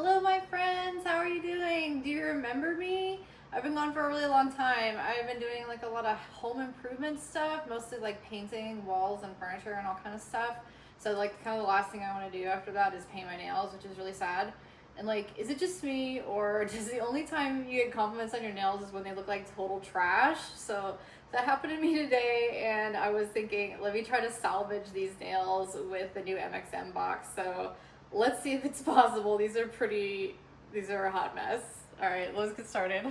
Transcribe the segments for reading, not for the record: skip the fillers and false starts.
Hello, my friends. How are you doing? Do you remember me? I've been gone for a really long time. I've been doing like a lot of home improvement stuff, mostly like painting walls and furniture and all kind of stuff. So like kind of the last thing I want to do after that is paint my nails, which is really sad. And like, is it just me or does the only time you get compliments on your nails is when they look like total trash? So that happened to me today, and I was thinking, let me try to salvage these nails with the new MXM box. So let's see if it's possible. These are a hot mess. All right, let's get started.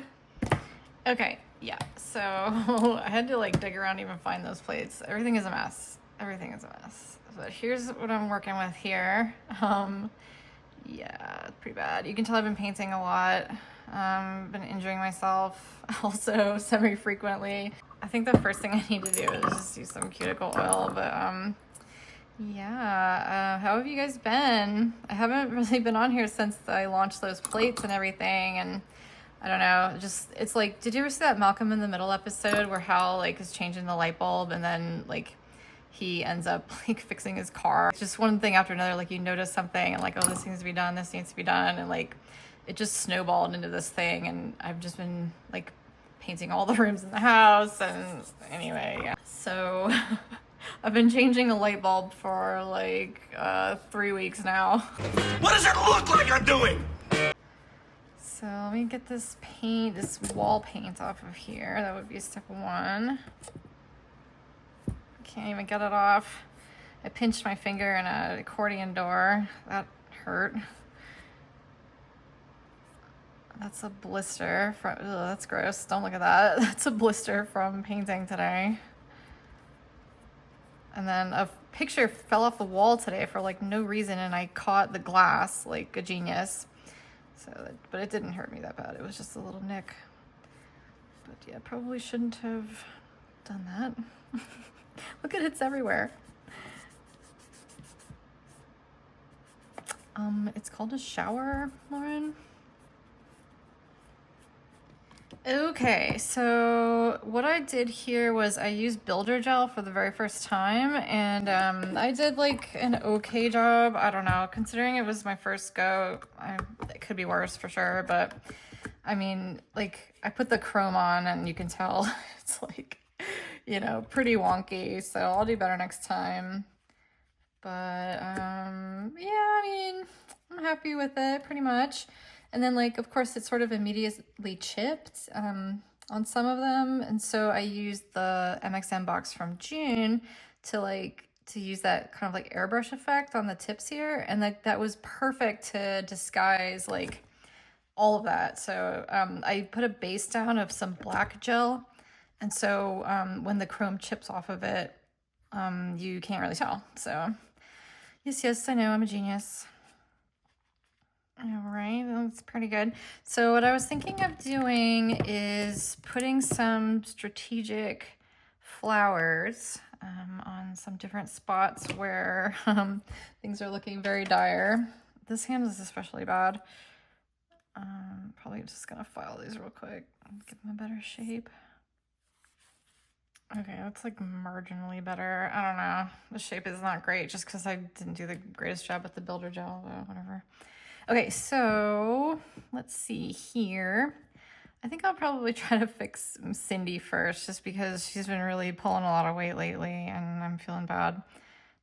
Okay, yeah, so I had to like dig around to even find those plates. Everything is a mess. Everything is a mess. But here's what I'm working with here. Yeah, it's pretty bad. You can tell I've been painting a lot. Been injuring myself also semi-frequently. I think the first thing I need to do is just use some cuticle oil, but yeah, how have you guys been? I haven't really been on here since I launched those plates and everything, and I don't know, just, it's like, did you ever see that Malcolm in the Middle episode where Hal like is changing the light bulb and then like he ends up like fixing his car? Just one thing after another, like you notice something and like, oh, this needs to be done, this needs to be done, and like it just snowballed into this thing, and I've just been like painting all the rooms in the house, and anyway, yeah. So I've been changing a light bulb for like 3 weeks now. What does it look like I'm doing? So let me get this paint, this wall paint off of here. That would be step one. Can't even get it off. I pinched my finger in an accordion door. That hurt. That's a blister from, ugh, that's gross. Don't look at that. That's a blister from painting today. And then a picture fell off the wall today for like no reason, and I caught the glass like a genius. So, but it didn't hurt me that bad. It was just a little nick. But yeah, probably shouldn't have done that. Look at it's everywhere. It's called a shower, Lauren. Okay, so what I did here was I used builder gel for the very first time, and I did like an okay job. I don't know, considering it was my first go, it could be worse for sure, but I mean, like I put the chrome on and you can tell it's like, you know, pretty wonky, so I'll do better next time. But yeah, I mean, I'm happy with it pretty much. And then like, of course, it's sort of immediately chipped on some of them. And so I used the MXM box from June to use that kind of like airbrush effect on the tips here. And that was perfect to disguise like all of that. So I put a base down of some black gel. And so when the chrome chips off of it, you can't really tell. So yes, I know, I'm a genius. All right, that's pretty good. So what I was thinking of doing is putting some strategic flowers on some different spots where things are looking very dire. This hand is especially bad. Probably just gonna file these real quick and give them a better shape. Okay, that's like marginally better. I don't know. The shape is not great just because I didn't do the greatest job with the builder gel, but whatever. Okay, so let's see here. I think I'll probably try to fix Cindy first just because she's been really pulling a lot of weight lately and I'm feeling bad.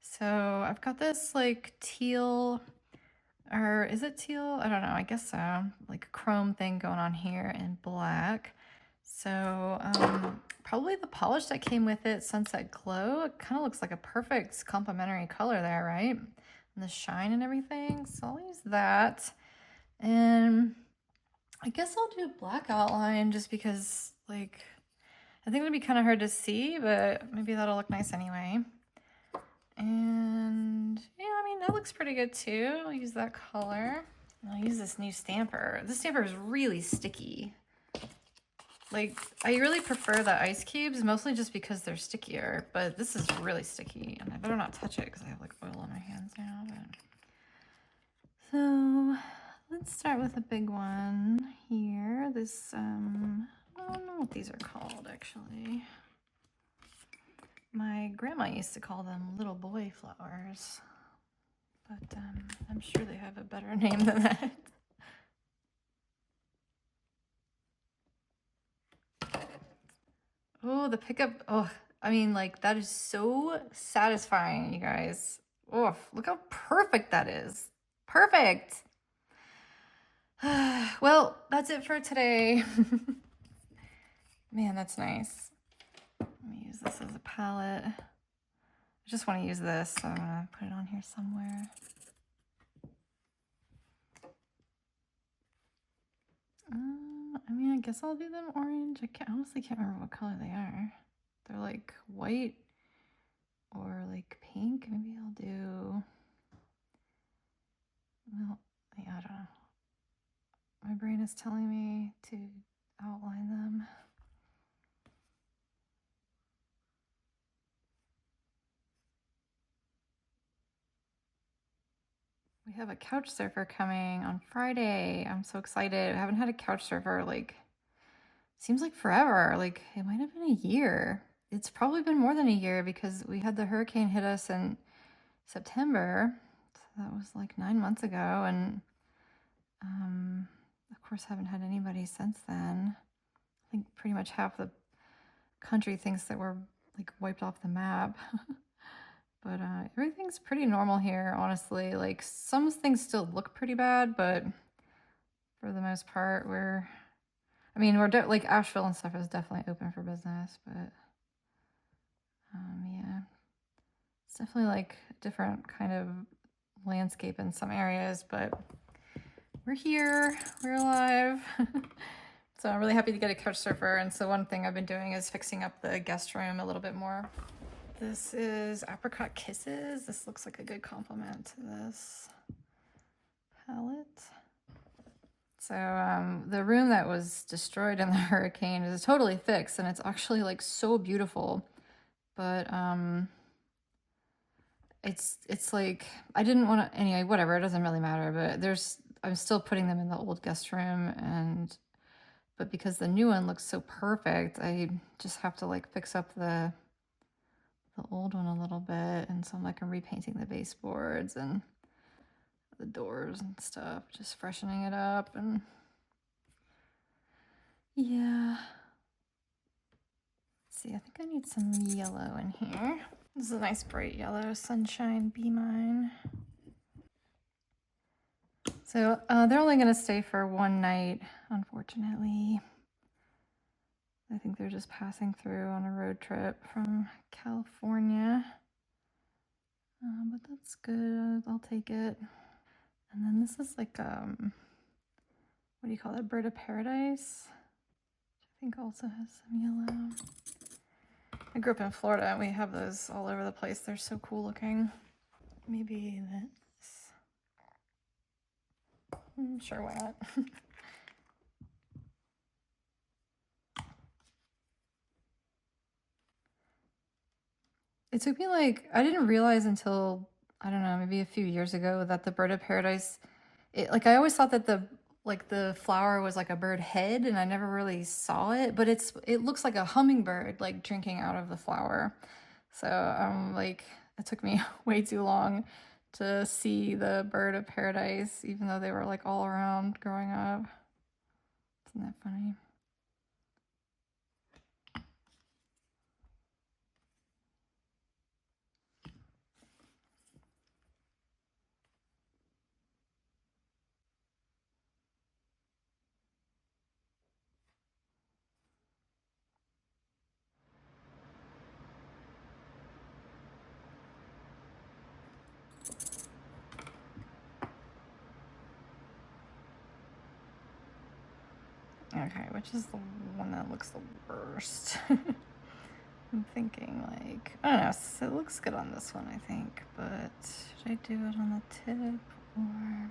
So I've got this like teal, or is it teal? I don't know, I guess so. Like a chrome thing going on here and black. So probably the polish that came with it, Sunset Glow, it kind of looks like a perfect complementary color there, right? And the shine and everything. So I'll use that. And I guess I'll do black outline just because like, I think it would be kind of hard to see, but maybe that'll look nice anyway. And yeah, I mean, that looks pretty good too. I'll use that color. And I'll use this new stamper. This stamper is really sticky. Like, I really prefer the ice cubes, mostly just because they're stickier, but this is really sticky, and I better not touch it because I have like oil on my hands now. But so let's start with a big one here. This, I don't know what these are called actually. My grandma used to call them little boy flowers, but I'm sure they have a better name than that. Oh, the pickup. Oh, I mean, like, that is so satisfying, you guys. Oh, look how perfect that is. Perfect. Well, that's it for today. Man, that's nice. Let me use this as a palette. I just want to use this, so I'm gonna put it on here somewhere. I mean, I guess I'll do them orange. I honestly can't remember what color they are. They're like white or like pink. Maybe I'll do, well, yeah, I don't know. My brain is telling me to outline them. We have a couch surfer coming on Friday. I'm so excited. I haven't had a couch surfer like, seems like forever. Like it might have been a year. It's probably been more than a year because we had the hurricane hit us in September. So that was like 9 months ago. And of course, haven't had anybody since then. I think pretty much half the country thinks that we're like wiped off the map. But everything's pretty normal here, honestly. Like some things still look pretty bad, but for the most part, we're like Asheville and stuff is definitely open for business, but yeah, it's definitely like a different kind of landscape in some areas, but we're here, we're alive. So I'm really happy to get a couch surfer. And so one thing I've been doing is fixing up the guest room a little bit more. This is Apricot Kisses. This looks like a good complement to this palette. So the room that was destroyed in the hurricane is totally fixed, and it's actually like so beautiful. But it's like I didn't want to, anyway, whatever, it doesn't really matter. But I'm still putting them in the old guest room, but because the new one looks so perfect, I just have to like fix up the old one a little bit. And so I'm like, I'm repainting the baseboards and the doors and stuff, just freshening it up. And yeah, let's see, I think I need some yellow in here. This is a nice bright yellow, Sunshine Be Mine. So they're only going to stay for one night, unfortunately. I think they're just passing through on a road trip from California. But that's good. I'll take it. And then this is like, what do you call that? Bird of Paradise, which I think also has some yellow. I grew up in Florida and we have those all over the place. They're so cool looking. Maybe this. Sure, why not? It took me like, I didn't realize until, I don't know, maybe a few years ago that the bird of paradise, like I always thought that the flower was like a bird head, and I never really saw it, but it looks like a hummingbird like drinking out of the flower. So like it took me way too long to see the bird of paradise, even though they were like all around growing up. Isn't that funny? Okay, which is the one that looks the worst? I'm thinking like, I don't know, so it looks good on this one, I think, but should I do it on the tip or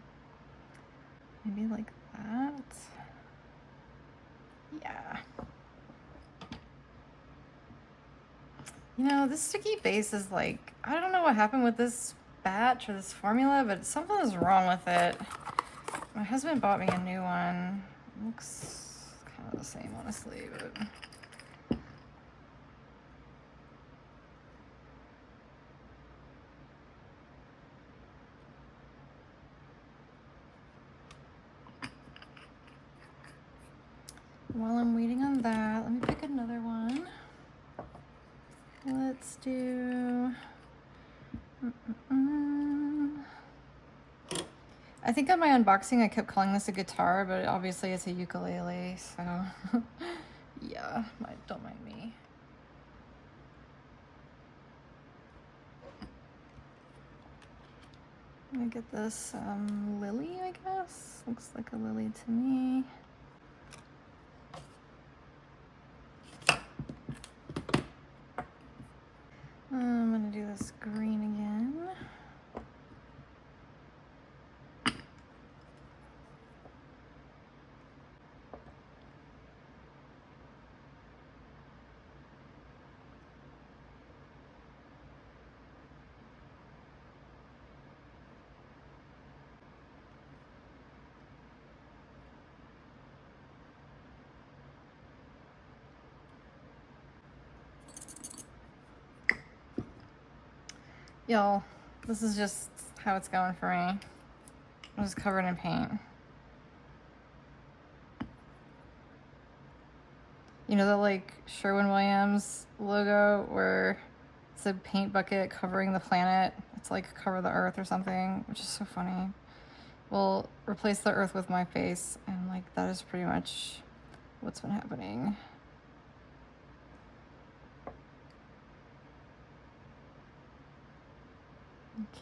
maybe like that? Yeah. You know, this sticky base is like, I don't know what happened with this batch or this formula, but something is wrong with it. My husband bought me a new one. It looks kind of the same, honestly, but... While I'm waiting on that, let me pick another one. let's do... I think on my unboxing I kept calling this a guitar, but obviously it's a ukulele, so yeah, don't mind me. I'm gonna get this lily, I guess. Looks like a lily to me. I'm gonna do this green again. Y'all, this is just how it's going for me. I'm just covered in paint. You know the like Sherwin-Williams logo where it's a paint bucket covering the planet? It's like cover the earth or something, which is so funny. Well, replace the earth with my face, and like that is pretty much what's been happening.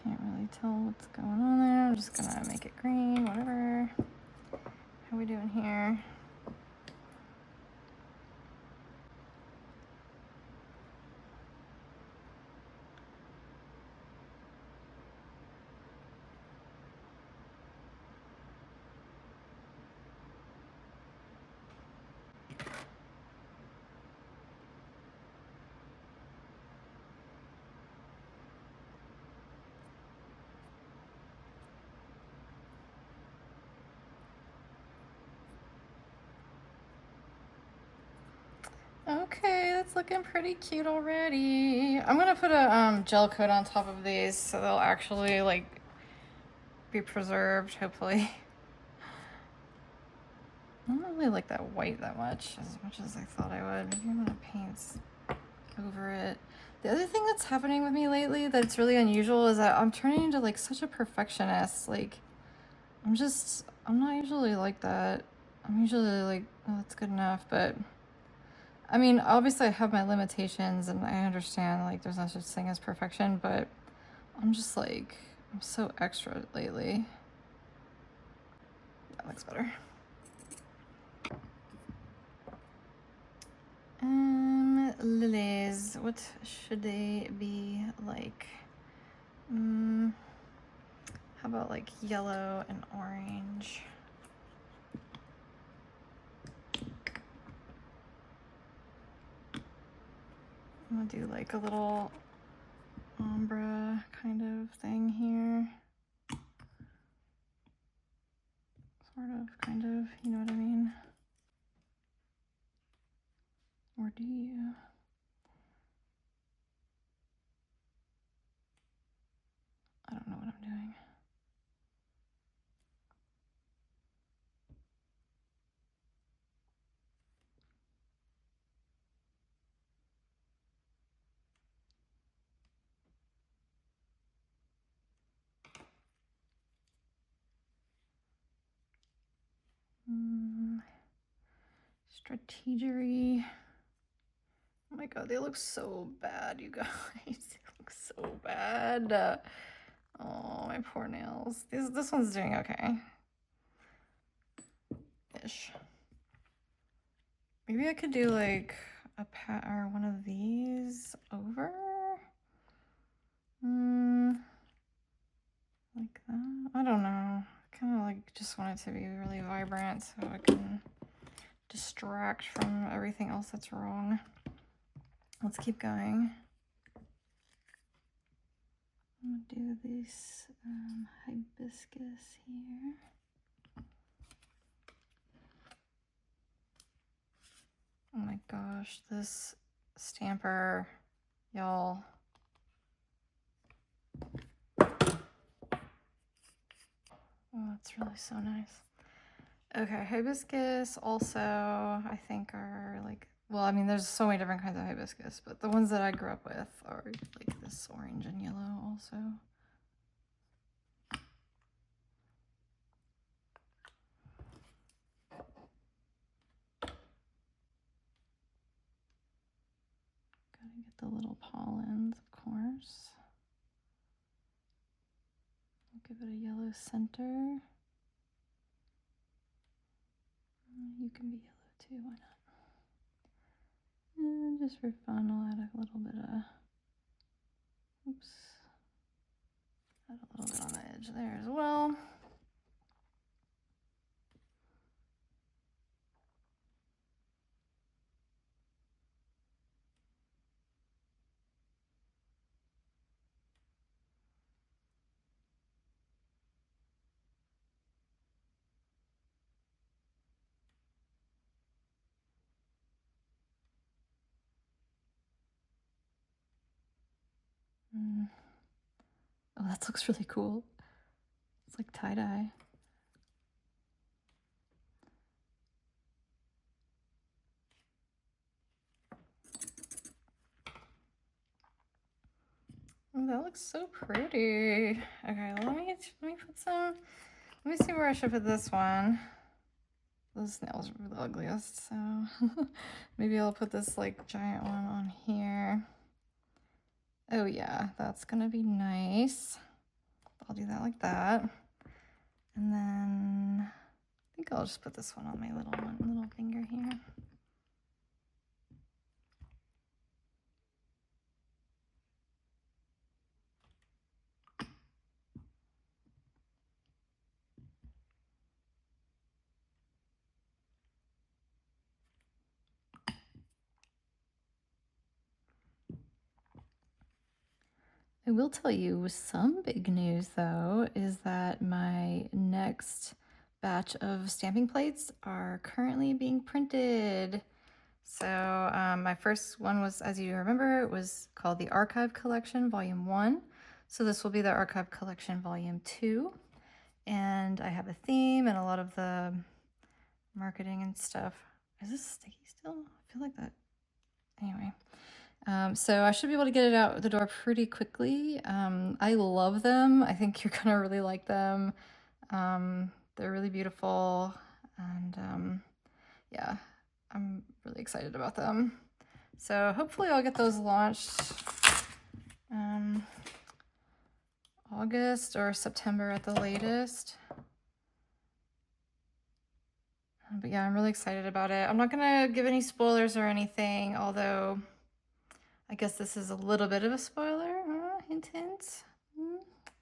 Can't really tell what's going on there. I'm just gonna make it green, whatever. How are we doing here? Okay, that's looking pretty cute already. I'm gonna put a gel coat on top of these so they'll actually like be preserved, hopefully. I don't really like that white that much as I thought I would. Maybe I'm gonna paint over it. The other thing that's happening with me lately that's really unusual is that I'm turning into like such a perfectionist. Like I'm not usually like that. I'm usually like, oh, that's good enough, but I mean, obviously I have my limitations and I understand like there's no such thing as perfection, but I'm just like, I'm so extra lately. That looks better. Lilies, what should they be like? How about like yellow and orange? I'm gonna do like a little ombre kind of thing here. Sort of, kind of, you know what I mean? Or do you? I don't know what I'm doing. Strategery. Oh my god, they look so bad, you guys. They look so bad. Oh, my poor nails. This one's doing okay. Ish. Maybe I could do like a pat or one of these over. Like that. I don't know. I kind of like just want it to be really vibrant so I can distract from everything else that's wrong. Let's keep going. I'm gonna do this hibiscus here. Oh my gosh, this stamper, y'all. Oh, that's really so nice. Okay, hibiscus also, I think, are like well, I mean, there's so many different kinds of hibiscus, but the ones that I grew up with are like this orange and yellow also. Gotta get the little pollens, of course. I'll give it a yellow center. You can be yellow too, why not? And just for fun, I'll add a little bit of, oops, add a little bit on the edge there as well. Oh, that looks really cool. It's like tie-dye. Oh, that looks so pretty. Okay, let me put some. Let me see where I should put this one. Those nails are the ugliest, so maybe I'll put this like giant one on here. Oh yeah, that's gonna be nice. I'll do that like that. And then I think I'll just put this one on my little finger here. I will tell you some big news though, is that my next batch of stamping plates are currently being printed. So my first one was, as you remember, it was called the Archive Collection Volume 1. So this will be the Archive Collection Volume 2. And I have a theme and a lot of the marketing and stuff. Is this sticky still? I feel like that. Anyway. So I should be able to get it out the door pretty quickly. I love them. I think you're gonna really like them. They're really beautiful, and yeah, I'm really excited about them. So hopefully I'll get those launched August or September at the latest. But yeah, I'm really excited about it. I'm not gonna give any spoilers or anything, although I guess this is a little bit of a spoiler. Hint, hint.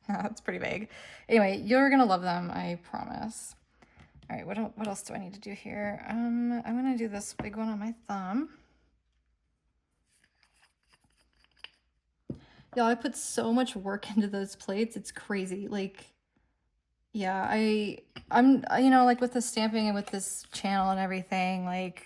That's pretty vague. Anyway, you're gonna love them, I promise. All right, what else do I need to do here? I'm gonna do this big one on my thumb. Y'all, I put so much work into those plates. It's crazy. Like, yeah, I'm you know, like with the stamping and with this channel and everything, like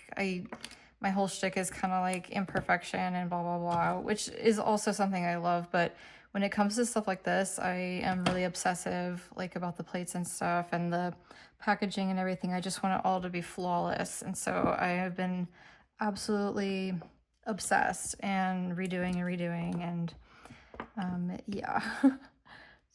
my whole shtick is kind of like imperfection and blah blah blah, which is also something I love, but when it comes to stuff like this, I am really obsessive, like about the plates and stuff and the packaging and everything. I just want it all to be flawless, and so I have been absolutely obsessed and redoing and yeah.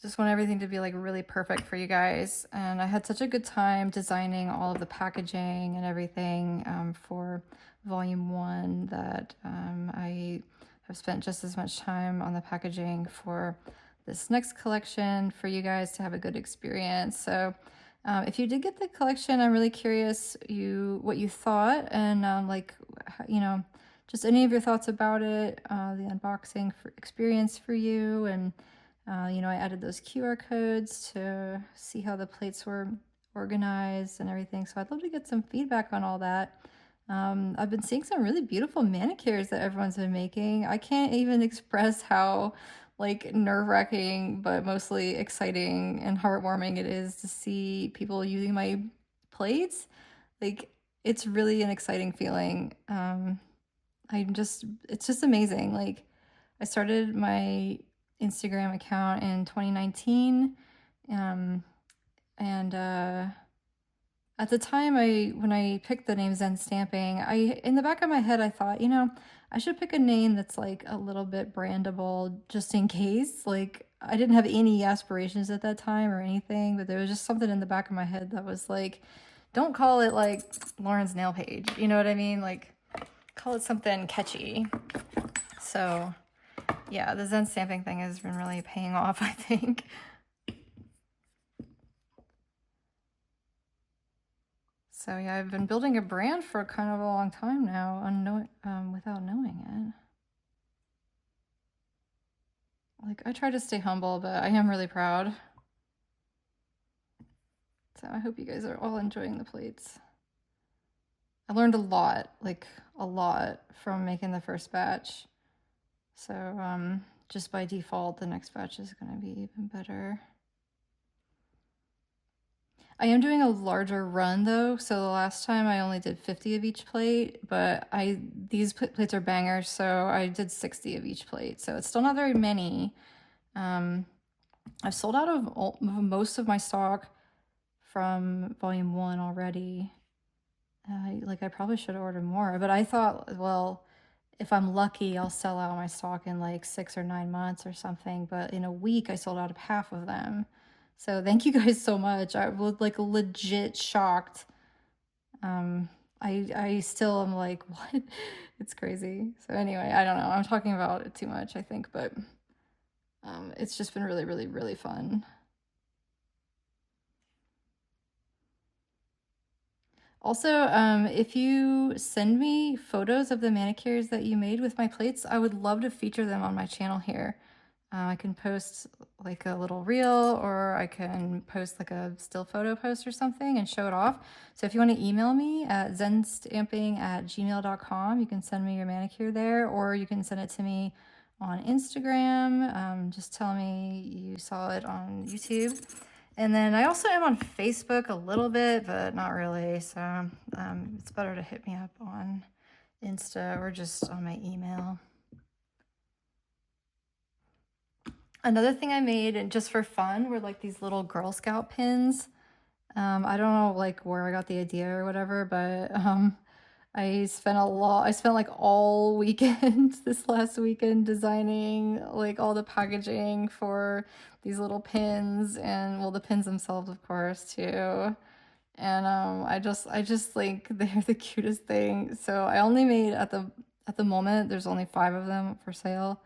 Just want everything to be like really perfect for you guys. And I had such a good time designing all of the packaging and everything for volume 1 that I have spent just as much time on the packaging for this next collection for you guys to have a good experience. So if you did get the collection, I'm really curious what you thought, and like, you know, just any of your thoughts about it, the unboxing experience for you. And you know, I added those QR codes to see how the plates were organized and everything. So I'd love to get some feedback on all that. I've been seeing some really beautiful manicures that everyone's been making. I can't even express how like nerve-wracking, but mostly exciting and heartwarming it is to see people using my plates. Like, it's really an exciting feeling. It's just amazing. Like, I started my Instagram account in 2019, and At the time when I picked the name Zenstamping, in the back of my head I thought, I should pick a name that's like a little bit brandable just in case. Like I didn't have any aspirations at that time or anything, but there was just something in the back of my head that was like, don't call it like Lauren's nail page. You know what I mean? Like call it something catchy. So yeah, the Zenstamping thing has been really paying off, I think. So yeah, I've been building a brand for kind of a long time now, without knowing it. Like I try to stay humble, but I am really proud. So I hope you guys are all enjoying the plates. I learned a lot, like a lot, from making the first batch. So just by default, the next batch is going to be even better. I am doing a larger run though, so the last time I only did 50 of each plate, but these plates are bangers, so I did 60 of each plate, so it's still not very many. I've sold out of most of my stock from volume 1 already. Like I probably should have ordered more, but I thought, well, if I'm lucky, I'll sell out my stock in like 6 or 9 months or something, but in a week I sold out of half of them. So thank you guys so much. I was like legit shocked. I still am like, what? It's crazy. So anyway, I don't know. I'm talking about it too much, I think, but it's just been really, really, really fun. Also, if you send me photos of the manicures that you made with my plates, I would love to feature them on my channel here. I can post like a little reel, or I can post like a still photo post or something and show it off. So if you want to email me at zenstamping@gmail.com, you can send me your manicure there, or you can send it to me on Instagram. Just tell me you saw it on YouTube. And then I also am on Facebook a little bit, but not really. So it's better to hit me up on Insta or just on my email. Another thing I made, and just for fun, were like these little Girl Scout pins. I don't know like where I got the idea or whatever, but I spent like all weekend this last weekend designing like all the packaging for these little pins, and well, the pins themselves of course too. And I just like they're the cutest thing. So I only made at the moment there's only 5 of them for sale.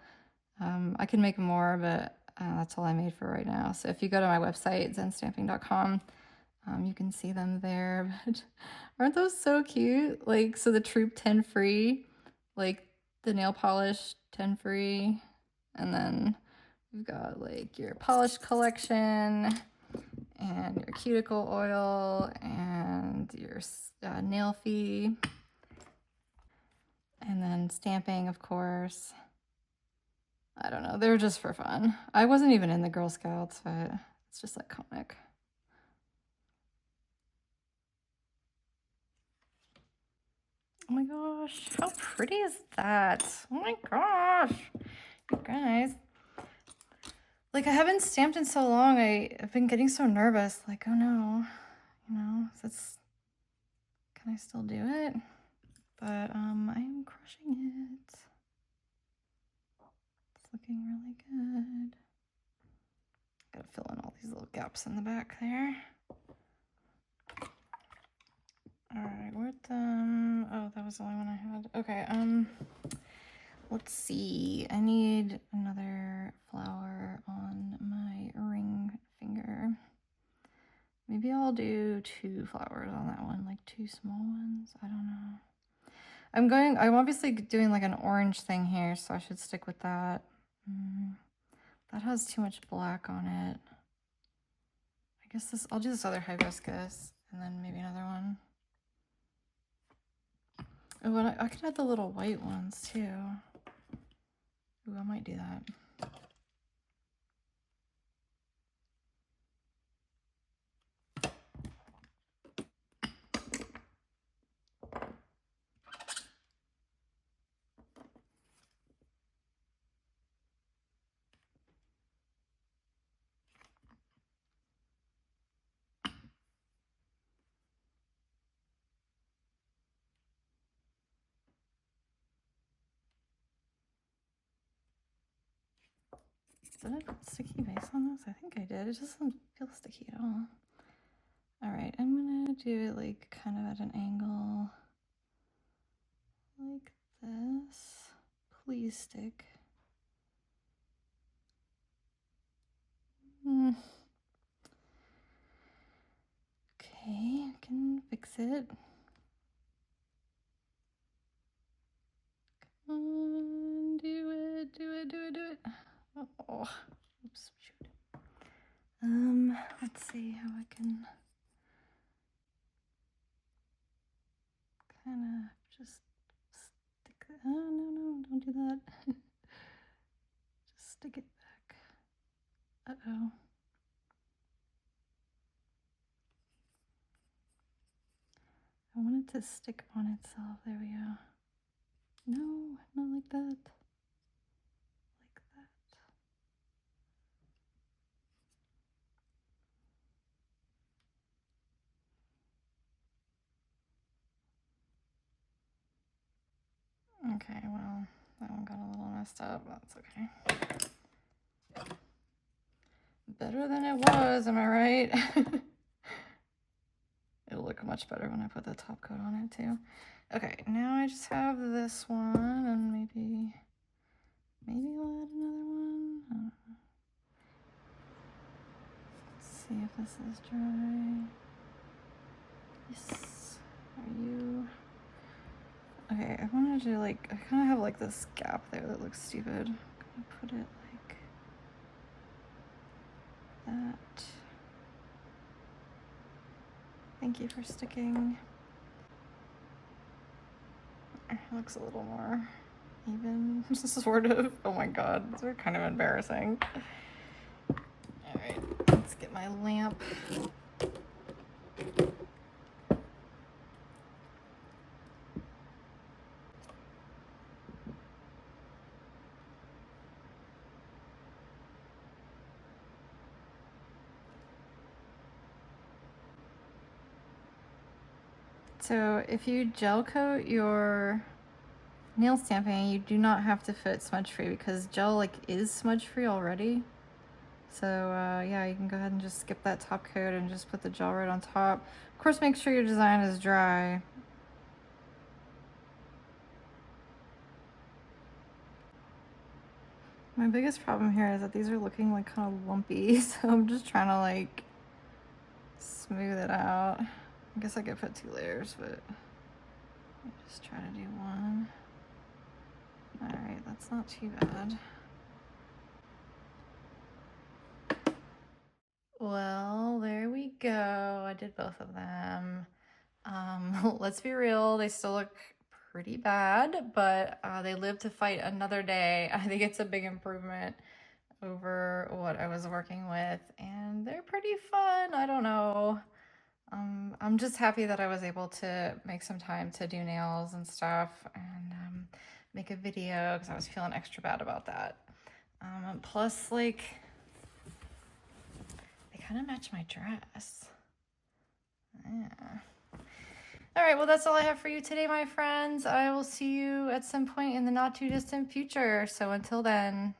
I can make more, but that's all I made for right now. So if you go to my website, zenstamping.com, you can see them there. But aren't those so cute? Like, so the Troop 10 free, like the nail polish 10 free. And then we've got like your polish collection and your cuticle oil and your nail fee. And then stamping, of course. I don't know. They were just for fun. I wasn't even in the Girl Scouts, but it's just like comic. Oh my gosh, how pretty is that? Oh my gosh, you guys. Like I haven't stamped in so long. I've been getting so nervous. Like, oh no, can I still do it? But I'm crushing it. It's looking really good. Gotta fill in all these little gaps in the back there. All right, where'd oh, that was the only one I had. Okay, let's see. I need another flower on my ring finger. Maybe I'll do 2 flowers on that one, like 2 small ones. I don't know. I'm obviously doing like an orange thing here, so I should stick with that. That has too much black on it. I guess I'll do this other hibiscus and then maybe another one. Oh, and I could add the little white ones too. Ooh, I might do that. Did I put sticky base on this? I think I did. It just doesn't feel sticky at all. All right, I'm gonna do it like kind of at an angle like this. Please stick. Okay, I can fix it. Come on, do it, do it, do it, do it. Oh, oops, shoot. Let's see how I can kind of just stick it. Oh, no, don't do that. Just stick it back. Uh-oh. I want it to stick on itself. There we go. No, not like that. Like that. Okay, well, that one got a little messed up. That's okay. Better than it was, am I right? It'll look much better when I put the top coat on it too. Okay, now I just have this one, and maybe I'll add another one. I don't know. Let's see if this is dry. Yes. Are you? Okay, I want to do like, I kind of have like this gap there that looks stupid. I'm gonna put it like that. Thank you for sticking. It looks a little more even, sort of. Oh my god, these are kind of embarrassing. All right, let's get my lamp. So if you gel coat your nail stamping, you do not have to fit smudge free because gel like is smudge free already. So yeah, you can go ahead and just skip that top coat and just put the gel right on top. Of course, make sure your design is dry. My biggest problem here is that these are looking like kind of lumpy, so I'm just trying to like smooth it out. I guess I could put 2 layers, but I'll just try to do one. All right, that's not too bad. Well, there we go. I did both of them. Let's be real, they still look pretty bad, but they live to fight another day. I think it's a big improvement over what I was working with, and they're pretty fun. I don't know. I'm just happy that I was able to make some time to do nails and stuff and make a video because I was feeling extra bad about that. Plus, like, they kind of match my dress. Yeah. All right, well, that's all I have for you today, my friends. I will see you at some point in the not too distant future. So until then.